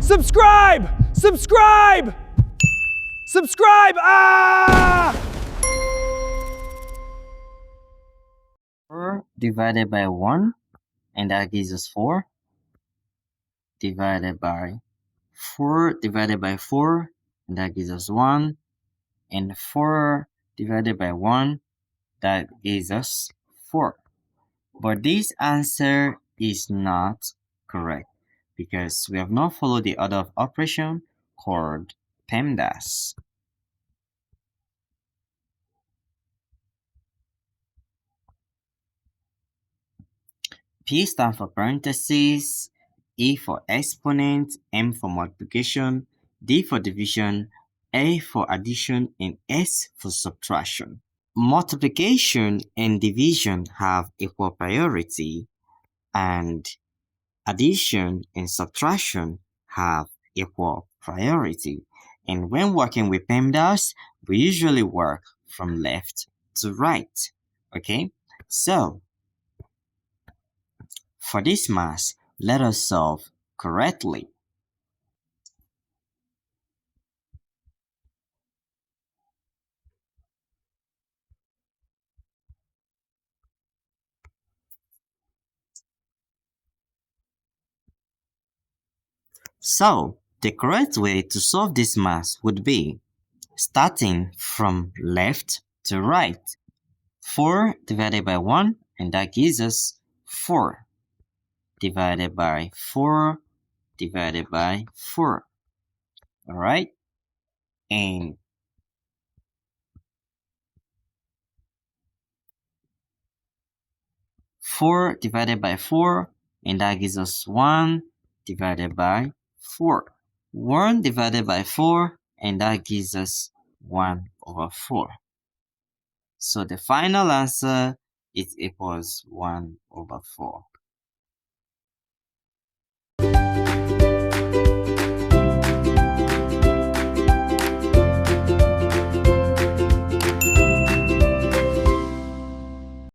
Subscribe! Subscribe! Subscribe! Ah! 4 divided by 1, and that gives us 4. Divided by 4 divided by 4, and that gives us 1. And 4 divided by 1, that gives us 4. But this answer is not correct because we have not followed the order of operation called PEMDAS. P stands for parentheses, E for exponent, M for multiplication, D for division, A for addition, and S for subtraction. Multiplication and division have equal priority, and addition and subtraction have equal priority. And when working with PEMDAS, we usually work from left to right. Okay, so for this mass, let us solve correctly. So, the correct way to solve this mass would be starting from left to right. 4 divided by 1, and that gives us 4. Divided by 4 divided by 4. Alright? And 4 divided by 4, and that gives us 1 divided by 4. 1 divided by 4, and that gives us 1 over 4. So the final answer is equals 1 over 4.